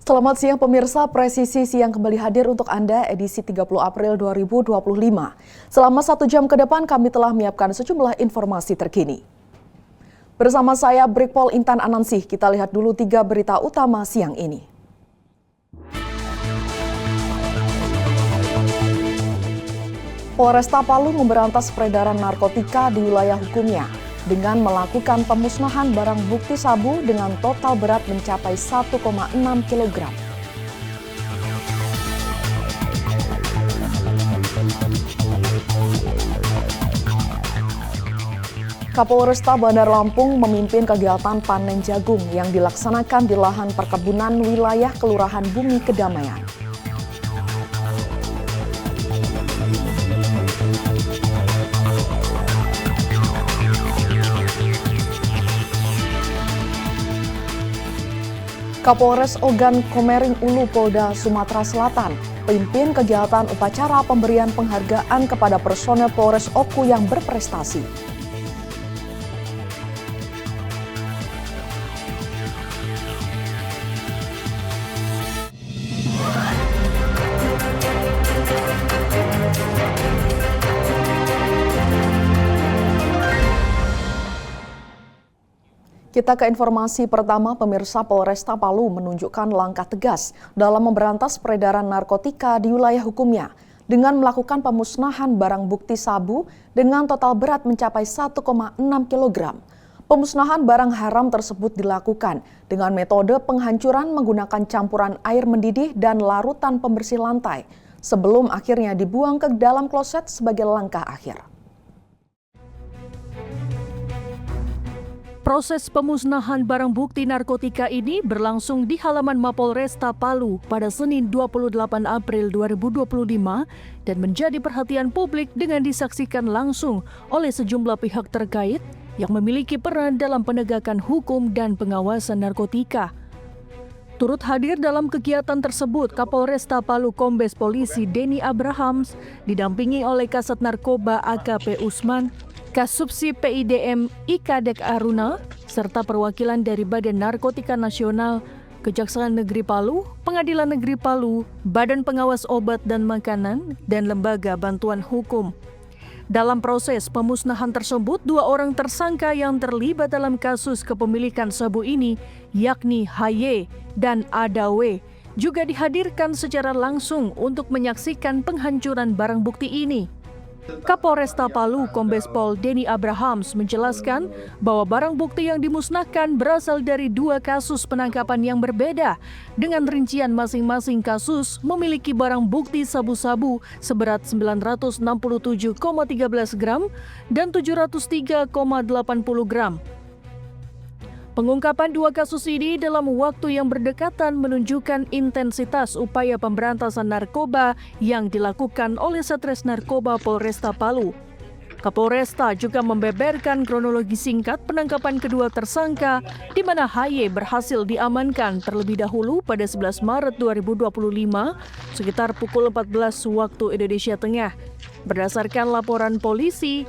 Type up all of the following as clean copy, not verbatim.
Selamat siang pemirsa, Presisi Siang kembali hadir untuk Anda edisi 30 April 2025. Selama 1 jam ke depan kami telah menyiapkan sejumlah informasi terkini. Bersama saya Brigpol Intan Anansih, kita lihat dulu 3 berita utama siang ini. Polresta Palu memberantas peredaran narkotika di wilayah hukumnya dengan melakukan pemusnahan barang bukti sabu dengan total berat mencapai 1,6 kg. Kapolresta Bandar Lampung memimpin kegiatan panen jagung yang dilaksanakan di lahan perkebunan wilayah Kelurahan Bumi Kedamaian. Kapolres Ogan Komering Ulu Polda Sumatera Selatan pimpin kegiatan upacara pemberian penghargaan kepada personel Polres Oku yang berprestasi. Kita ke informasi pertama, pemirsa. Polresta Palu menunjukkan langkah tegas dalam memberantas peredaran narkotika di wilayah hukumnya dengan melakukan pemusnahan barang bukti sabu dengan total berat mencapai 1,6 kg. Pemusnahan barang haram tersebut dilakukan dengan metode penghancuran menggunakan campuran air mendidih dan larutan pembersih lantai sebelum akhirnya dibuang ke dalam kloset sebagai langkah akhir. Proses pemusnahan barang bukti narkotika ini berlangsung di halaman Mapolresta Palu pada Senin 28 April 2025 dan menjadi perhatian publik dengan disaksikan langsung oleh sejumlah pihak terkait yang memiliki peran dalam penegakan hukum dan pengawasan narkotika. Turut hadir dalam kegiatan tersebut Kapolresta Palu Kombes Polisi Denny Abrahams didampingi oleh Kasat Narkoba AKP Usman, Kasubsi PIDM Ikadek Aruna, serta perwakilan dari Badan Narkotika Nasional, Kejaksaan Negeri Palu, Pengadilan Negeri Palu, Badan Pengawas Obat dan Makanan, dan Lembaga Bantuan Hukum. Dalam proses pemusnahan tersebut, 2 orang tersangka yang terlibat dalam kasus kepemilikan sabu ini, yakni HY dan ADW, juga dihadirkan secara langsung untuk menyaksikan penghancuran barang bukti ini. Kapolresta Palu Kombes Pol Denny Abrahams menjelaskan bahwa barang bukti yang dimusnahkan berasal dari 2 kasus penangkapan yang berbeda dengan rincian masing-masing kasus memiliki barang bukti sabu-sabu seberat 967,13 gram dan 703,80 gram. Pengungkapan 2 kasus ini dalam waktu yang berdekatan menunjukkan intensitas upaya pemberantasan narkoba yang dilakukan oleh Satres Narkoba Polresta Palu. Kapolresta juga membeberkan kronologi singkat penangkapan kedua tersangka, di mana HY berhasil diamankan terlebih dahulu pada 11 Maret 2025 sekitar pukul 14 waktu Indonesia Tengah. Berdasarkan laporan polisi,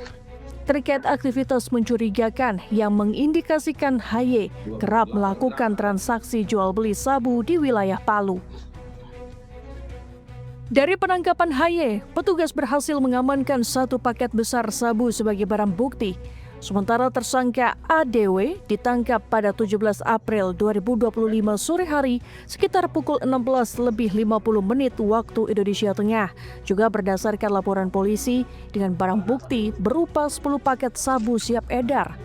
terkait aktivitas mencurigakan yang mengindikasikan HY kerap melakukan transaksi jual beli sabu di wilayah Palu. Dari penangkapan HY, petugas berhasil mengamankan 1 paket besar sabu sebagai barang bukti. Sementara tersangka ADW ditangkap pada 17 April 2025 sore hari sekitar pukul 16:50 waktu Indonesia Tengah. Juga berdasarkan laporan polisi dengan barang bukti berupa 10 paket sabu siap edar.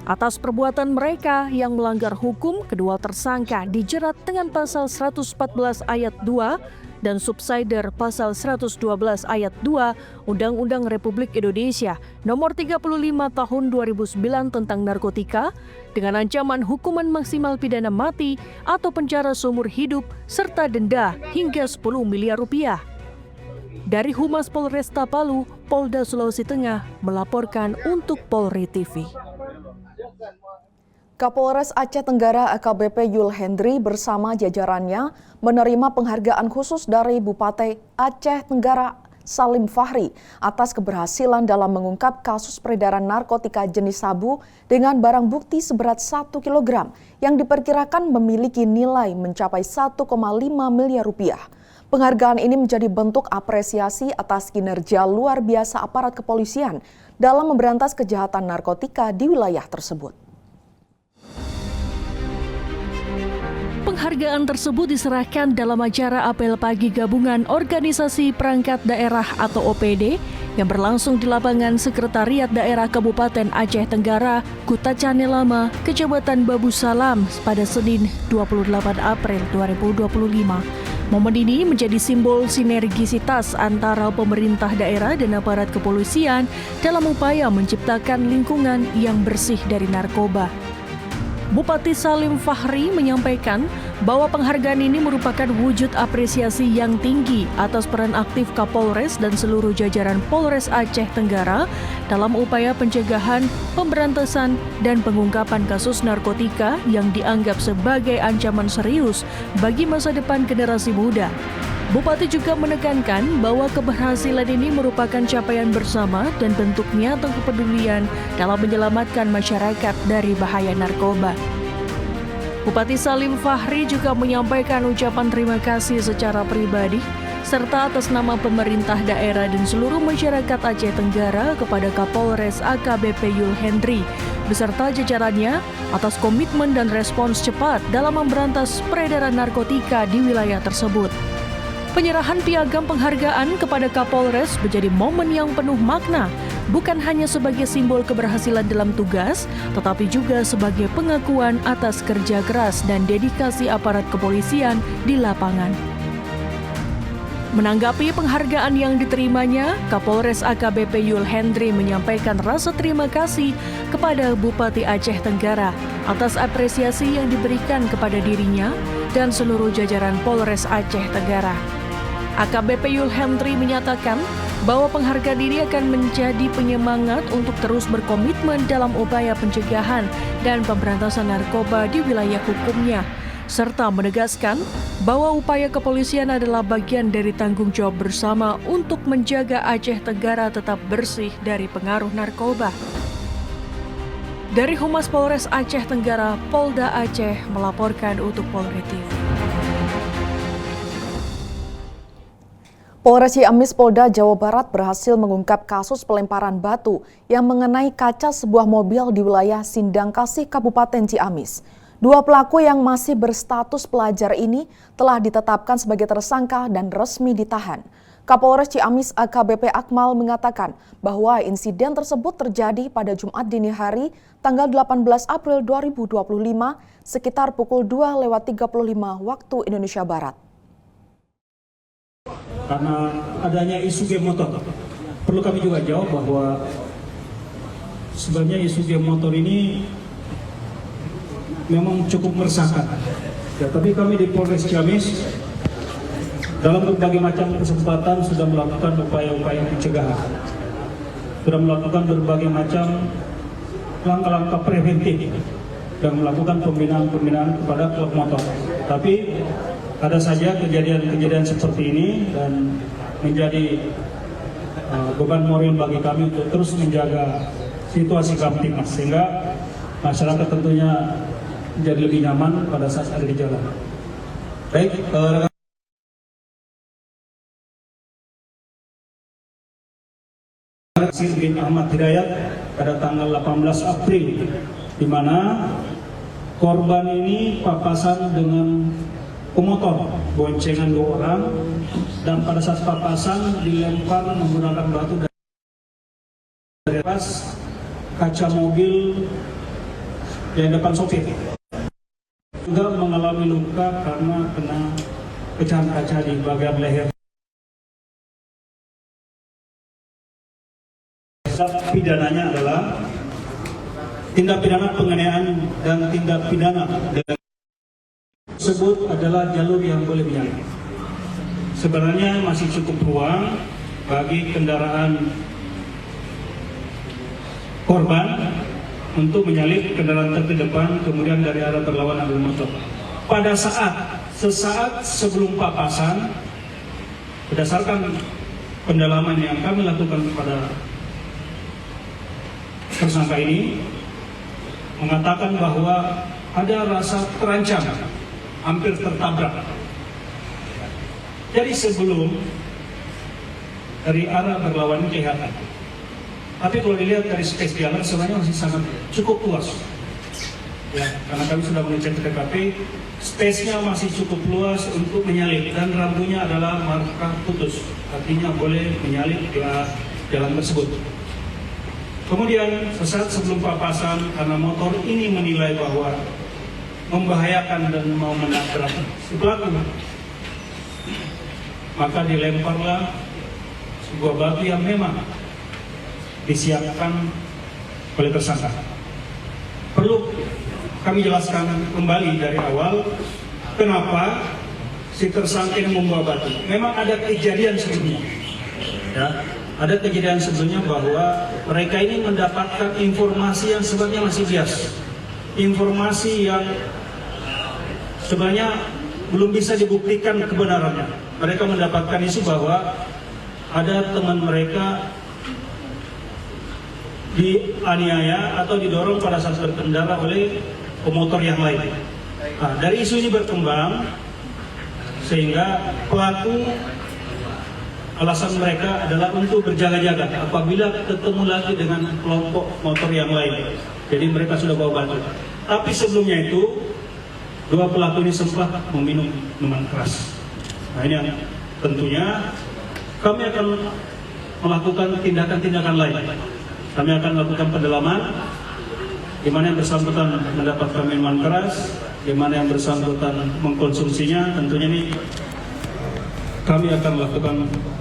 Atas perbuatan mereka yang melanggar hukum, kedua tersangka dijerat dengan pasal 114 ayat 2 dan subsider pasal 112 ayat 2 Undang-Undang Republik Indonesia Nomor 35 Tahun 2009 tentang narkotika dengan ancaman hukuman maksimal pidana mati atau penjara seumur hidup serta denda hingga 10 miliar rupiah. Dari Humas Polresta Palu, Polda Sulawesi Tengah melaporkan untuk Polri TV. Kapolres Aceh Tenggara AKBP Yul Hendri bersama jajarannya menerima penghargaan khusus dari Bupati Aceh Tenggara Salim Fahri atas keberhasilan dalam mengungkap kasus peredaran narkotika jenis sabu dengan barang bukti seberat 1 kg yang diperkirakan memiliki nilai mencapai 1,5 miliar rupiah. Penghargaan ini menjadi bentuk apresiasi atas kinerja luar biasa aparat kepolisian dalam memberantas kejahatan narkotika di wilayah tersebut. Penghargaan tersebut diserahkan dalam acara apel pagi gabungan Organisasi Perangkat Daerah atau OPD yang berlangsung di lapangan Sekretariat Daerah Kabupaten Aceh Tenggara, Kuta Cane Lama, Kecamatan Babu Salam pada Senin 28 April 2025. Momen ini menjadi simbol sinergisitas antara pemerintah daerah dan aparat kepolisian dalam upaya menciptakan lingkungan yang bersih dari narkoba. Bupati Salim Fahri menyampaikan bahwa penghargaan ini merupakan wujud apresiasi yang tinggi atas peran aktif Kapolres dan seluruh jajaran Polres Aceh Tenggara dalam upaya pencegahan, pemberantasan, dan pengungkapan kasus narkotika yang dianggap sebagai ancaman serius bagi masa depan generasi muda. Bupati juga menekankan bahwa keberhasilan ini merupakan capaian bersama dan bentuk nyata kepedulian dalam menyelamatkan masyarakat dari bahaya narkoba. Bupati Salim Fahri juga menyampaikan ucapan terima kasih secara pribadi serta atas nama pemerintah daerah dan seluruh masyarakat Aceh Tenggara kepada Kapolres AKBP Yul Hendri beserta jajarannya atas komitmen dan respons cepat dalam memberantas peredaran narkotika di wilayah tersebut. Penyerahan piagam penghargaan kepada Kapolres menjadi momen yang penuh makna, bukan hanya sebagai simbol keberhasilan dalam tugas, tetapi juga sebagai pengakuan atas kerja keras dan dedikasi aparat kepolisian di lapangan. Menanggapi penghargaan yang diterimanya, Kapolres AKBP Yul Hendri menyampaikan rasa terima kasih kepada Bupati Aceh Tenggara atas apresiasi yang diberikan kepada dirinya dan seluruh jajaran Polres Aceh Tenggara. AKBP Yul Hendri menyatakan bahwa penghargaan ini akan menjadi penyemangat untuk terus berkomitmen dalam upaya pencegahan dan pemberantasan narkoba di wilayah hukumnya, serta menegaskan bahwa upaya kepolisian adalah bagian dari tanggung jawab bersama untuk menjaga Aceh Tenggara tetap bersih dari pengaruh narkoba. Dari Humas Polres Aceh Tenggara, Polda Aceh melaporkan untuk Polri TV. Polres Ciamis Polda Jawa Barat berhasil mengungkap kasus pelemparan batu yang mengenai kaca sebuah mobil di wilayah Sindang Kasih, Kabupaten Ciamis. Dua pelaku yang masih berstatus pelajar ini telah ditetapkan sebagai tersangka dan resmi ditahan. Kapolres Ciamis AKBP Akmal mengatakan bahwa insiden tersebut terjadi pada Jumat dini hari tanggal 18 April 2025 sekitar pukul 2:35 waktu Indonesia Barat. Karena adanya isu geng motor, perlu kami juga jawab bahwa sebenarnya isu geng motor ini memang cukup meresahkan. Ya, tapi kami di Polres Ciamis dalam berbagai macam kesempatan sudah melakukan upaya-upaya pencegahan, sudah melakukan berbagai macam langkah-langkah preventif dan melakukan pembinaan kepada klub motor. Tapi ada saja kejadian-kejadian seperti ini dan menjadi beban moral bagi kami untuk terus menjaga situasi Kamtipmas sehingga masyarakat tentunya menjadi lebih nyaman pada saat ada di jalan. Baik, Sir bin Ahmad Hidayat pada tanggal 18 April di mana korban ini papasan dengan pemotor boncengan 2 orang dan pada saat papasan dilempar menggunakan batu dari atas kaca mobil yang depan sopir. Juga mengalami luka karena kena pecahan kaca di bagian leher. Pidananya adalah tindak pidana penganiayaan dan tindak pidana tersebut adalah jalur yang boleh menyalip. Sebenarnya masih cukup ruang bagi kendaraan korban untuk menyalip kendaraan terdepan kemudian dari arah berlawanan dengan motor. Pada sesaat sebelum papasan, berdasarkan pendalaman yang kami lakukan kepada tersangka ini mengatakan bahwa ada rasa terancam, hampir tertabrak. Jadi sebelum dari arah berlawanan kelihatan. Tapi kalau dilihat dari space jalan sebenarnya masih sangat cukup luas. Ya, karena kami sudah mengecek ke TKP, space-nya masih cukup luas untuk menyalip dan rambunya adalah marka putus, artinya boleh menyalip ke jalan tersebut. Kemudian sesaat sebelum papasan, karena motor ini menilai bahwa membahayakan dan mau menabrak si pelaku, maka dilemparlah sebuah batu yang memang disiapkan oleh tersangka. Perlu kami jelaskan kembali dari awal kenapa si tersangka ini membawa batu. Memang ada kejadian sebelumnya, ya, ada kejadian sebelumnya bahwa mereka ini mendapatkan informasi yang sebenarnya masih bias, informasi yang sebenarnya belum bisa dibuktikan kebenarannya. Mereka mendapatkan isu bahwa ada teman mereka dianiaya atau didorong pada saat berkendara oleh pemotor yang lain. Nah, dari isu ini berkembang sehingga pelaku alasan mereka adalah untuk berjaga-jaga apabila ketemu lagi dengan kelompok motor yang lain. Jadi mereka sudah bawa batu. Tapi sebelumnya itu dua pelaku ini sempat meminum minuman keras. Nah, ini yang tentunya kami akan melakukan tindakan-tindakan lain. Kami akan melakukan pendalaman di mana yang bersangkutan mendapatkan minuman keras, di mana yang bersangkutan mengkonsumsinya. Tentunya ini kami akan melakukan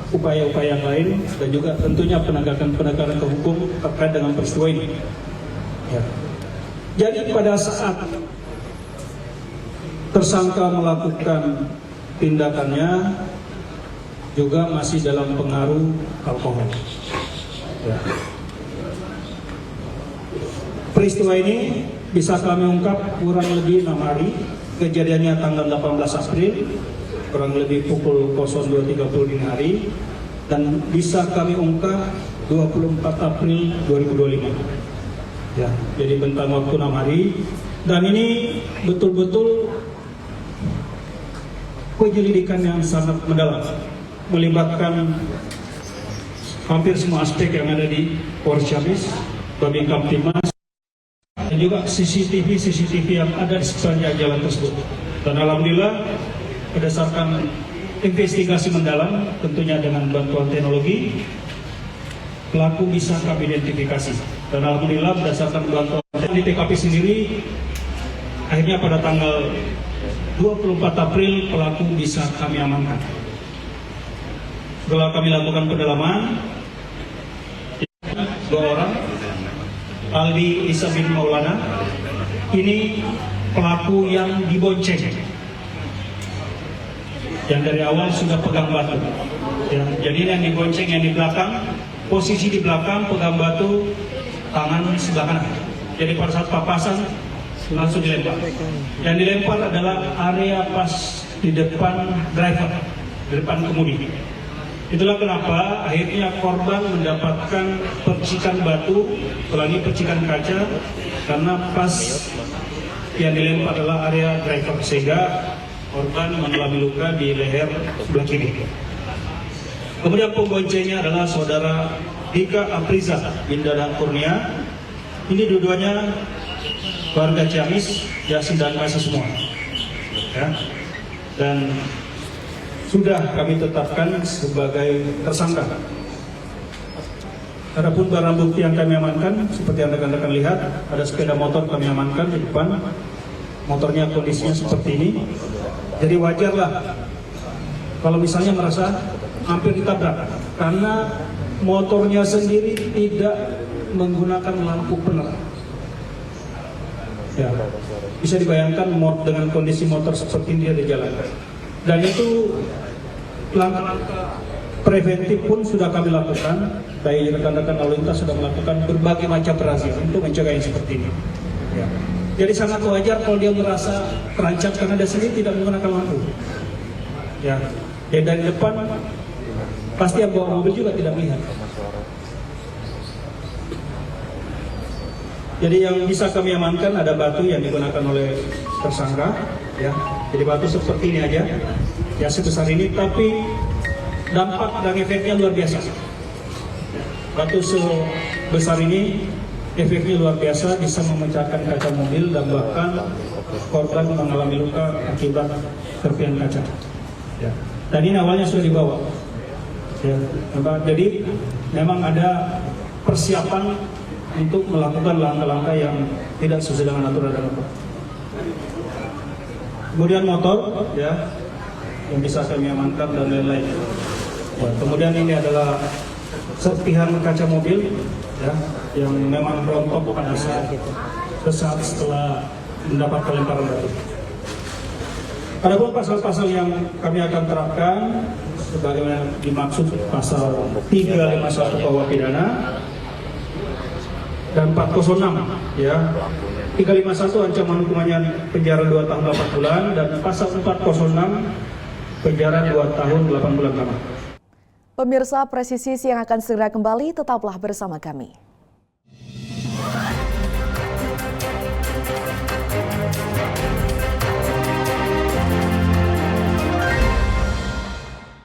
upaya-upaya yang lain dan juga tentunya penegakan hukum terkait dengan peristiwa ini. Ya. Jadi pada saat tersangka melakukan tindakannya juga masih dalam pengaruh alkohol. Ya. Peristiwa ini bisa kami ungkap kurang lebih 6 hari. Kejadiannya tanggal 18 April, kurang lebih pukul 02.30 dini hari, dan bisa kami ungkap 24 April 2025. Ya, jadi bentang waktu 6 hari. Dan ini betul-betul penyelidikan yang sangat mendalam, melibatkan hampir semua aspek yang ada di Polres Ciamis, Babin Kamtibmas, dan juga CCTV yang ada di sepanjang jalan tersebut. Dan alhamdulillah berdasarkan investigasi mendalam, tentunya dengan bantuan teknologi, pelaku bisa kami identifikasi. Dan alhamdulillah berdasarkan bantuan di TKP sendiri, akhirnya pada tanggal 24 April pelaku bisa kami amankan. Setelah kami lakukan pendalaman, 2 orang, Aldi Isa bin Maulana, ini pelaku yang dibonceng, yang dari awal sudah pegang batu. Ya, jadi yang dibonceng yang di belakang, posisi di belakang pegang batu, tangan sebelah kanan. Jadi pada saat papasan langsung dilempar. Yang dilempar adalah area pas di depan driver, di depan kemudi. Itulah kenapa akhirnya korban mendapatkan percikan batu, apalagi percikan kaca, karena pas yang dilempar adalah area driver, sehingga korban mengalami luka di leher sebelah kiri. Kemudian pemboncengnya adalah saudara Dika Apriza bin Dadang Kurnia. Ini dua-duanya warga Ciamis, Yasin dan Masa semua. Ya. Dan sudah kami tetapkan sebagai tersangka. Adapun barang bukti yang kami amankan, seperti yang rekan-rekan lihat, ada sepeda motor kami amankan di depan. Motornya kondisinya seperti ini. Jadi wajarlah kalau misalnya merasa hampir ditabrak, karena motornya sendiri tidak menggunakan lampu penerang. Ya, bisa dibayangkan dengan kondisi motor seperti ini dia di jalan. Dan itu langkah preventif pun sudah kami lakukan. Dari rekan-rekan lalu lintas sudah melakukan berbagai macam razia untuk mencegah yang seperti ini. Ya. Jadi sangat wajar kalau dia merasa terancam karena dia sendiri tidak menggunakan lampu. Ya, dari depan Pasti yang bawa mobil juga tidak melihat. Jadi yang bisa kami amankan ada batu yang digunakan oleh tersangka, ya. Jadi batu seperti ini aja, ya sebesar ini, tapi dampak dan efeknya luar biasa. Batu sebesar ini efeknya luar biasa, bisa memecahkan kaca mobil dan bahkan korban mengalami luka akibat serpihan kaca. Ya. Dan ini awalnya sudah dibawa. Ya. Jadi memang ada persiapan untuk melakukan langkah-langkah yang tidak sesuai dengan aturan dan hukum. Kemudian motor, ya, yang bisa kami amankan dan lain-lain. Ya, kemudian ini adalah serpihan kaca mobil, ya, yang memang rontok pada saat setelah mendapat pelemparan batu. Adapun pasal-pasal yang kami akan terapkan sebagaimana dimaksud pasal 351 KUH pidana dan 406, ya. 351 ancaman hukumannya penjara 2 tahun 8 bulan dan pasal 406 penjara 2 tahun 8 bulan lama. Pemirsa Presisi yang akan segera kembali, tetaplah bersama kami.